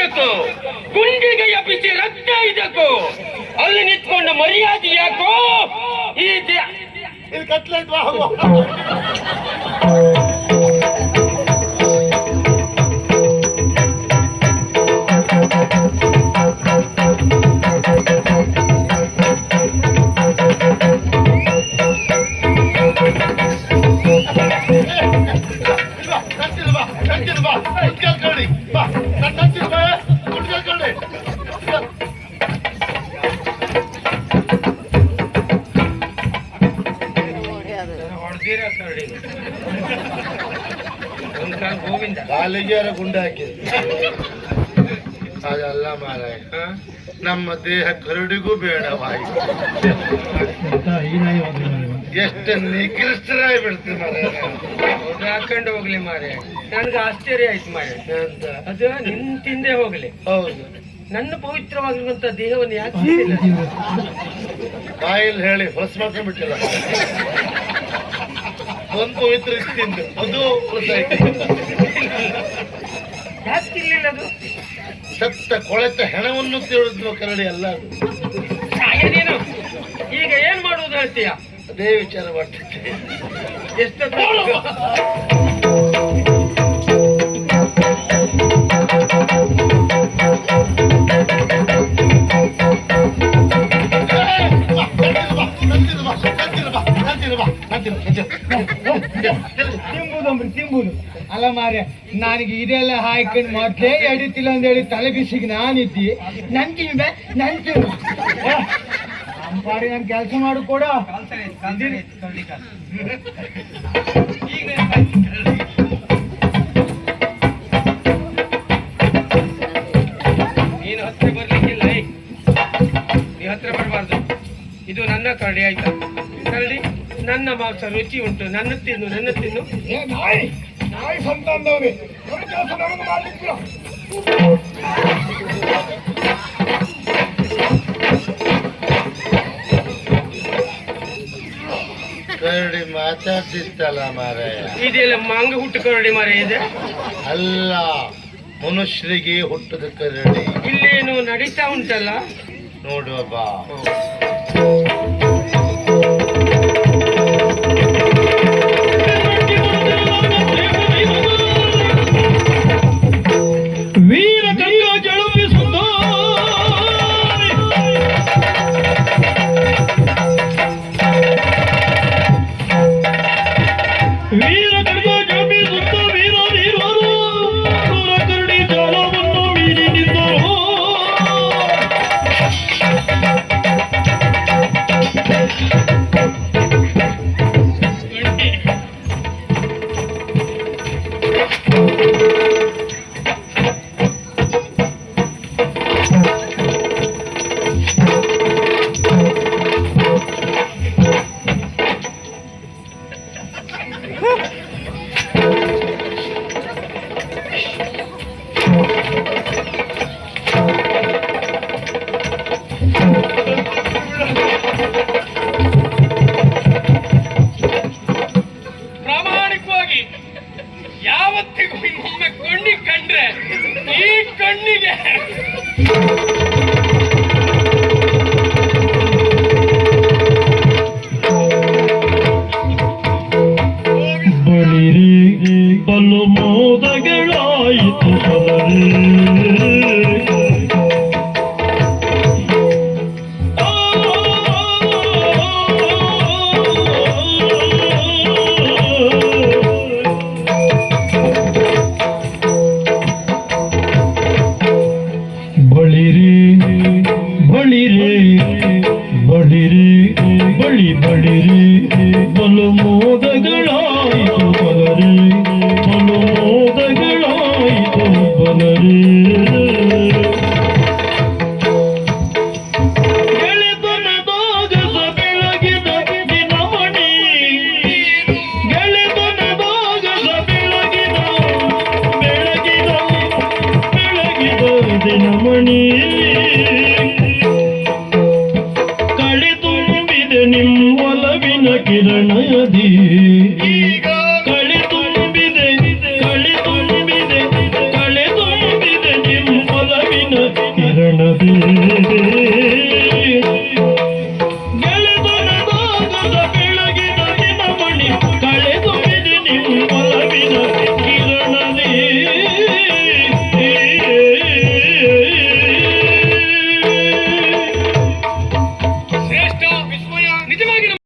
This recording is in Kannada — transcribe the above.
ಇದಕ್ಕೂ ಗುಂಡಿಗೆ ಎಬ್ಬಿಸಿ ರಕ್ತ ಇದಕ್ಕೂ ಅಲ್ಲಿ ನಿಂತ್ಕೊಂಡು ಮರ್ಯಾದೆ ಯಾಕೋ ಈ ಇದು ಕಟ್ಲೈತ್ವಾ ಗೋವಿಂದ ಕಾಲಿಗೆ ಗುಂಡ ಹಾಕಿದ್ರು ಅದಲ್ಲ ಮಾರಾಯ ನಮ್ಮ ದೇಹ ಕರಡಿಗೂ ಬೇಡವಾಯಿ ಎಷ್ಟು ನಿಕೃಷ್ಟರಾಗಿ ಬಿಡ್ತೀವಿ ಮಾರಾಯ ಹಾಕೊಂಡು ಹೋಗ್ಲಿ ಮಾರೆ ನನ್ಗೆ ಆಶ್ಚರ್ಯ ಆಯ್ತು ಮಾರೆ ಅದು ನಿನ್ ತಿಂದೆ ಹೋಗ್ಲಿ ಹೌದು ನನ್ನ ಪವಿತ್ರವಾಗಿರುವಂತ ದೇಹವನ್ನು ಯಾಕೆ ಬಾಯಲ್ಲಿ ಹೇಳಿ ಹೊಸ ಮಾಡ್ಕೊಂಡ್ಬಿಟ್ಟಿಲ್ಲ ಒಂದು ಪವಿತ್ರ ತಿಂದು ಅದು ಯಾಕೆ ತಿನ್ಲಿಲ್ಲ ಅದು ಸತ್ತ ಕೊಳೆತ ಹೆಣವನ್ನು ತಿಳಿದ್ವ ಕರಡಿ ಅಲ್ಲ ಅದು ನೀನು ಈಗ ಏನ್ ಮಾಡುವುದು ಹೇಳ್ತೀಯ ಅದೇ ವಿಚಾರ ಮಾಡ್ತಿದ್ದೆ ಎಷ್ಟು ತಿಂಬುದು ಅಲ್ಲ ಮಾರ್ಯ ನನಗೆ ಇದೆಲ್ಲ ಹಾಕೊಂಡು ಮೊದ್ಲೇ ಎಡಿತಿಲ್ಲ ಅಂತ ಹೇಳಿ ತಲೆ ಬಿಸಿಗೆ ನಾನಿದ್ದಿ ನನ್ ಪಾಡಿ ನಾನು ಕೆಲಸ ಮಾಡು ಕೂಡ ನೀನು ಹತ್ರ ಬರ್ಲಿಕ್ಕಿಲ್ಲ ನೀ ಹತ್ರ ಬರಬಾರ್ದು ಇದು ನನ್ನ ಕರಡಿ ಆಯ್ತಾ ಕರಡಿ ನನ್ನ ಮಾಂಸ ರುಚಿ ಉಂಟು ನನ್ನ ತಿನ್ನು ನಾಯಿ ಸಂತಾನದವನೇ ಮಾಡ್ಲಿಕ್ಕಿಲ್ಲ ಕರಡಿ ಮಾತಾಡ್ತಿತ್ತಲ್ಲ ಮಾರಾಯ ಇದೆಲ್ಲ ಮಂಗ ಹುಟ್ಟು ಕರಡಿ ಮಾರ ಇದೆ ಅಲ್ಲ ಮನುಷ್ಯರಿಗೆ ಹುಟ್ಟದ ಕರಡಿ ಇಲ್ಲೇನು ನಡೀತಾ ಉಂಟಲ್ಲ ನೋಡುವ ಬಾ ಪ್ರಾಮಾಣಿಕವಾಗಿ ಯಾವತ್ತಿಗೂ ಇನ್ನೊಮ್ಮೆ ಕಣ್ಣಿಗೆ ಕಂಡ್ರೆ ಈ ಕಣ್ಣಿಗೆ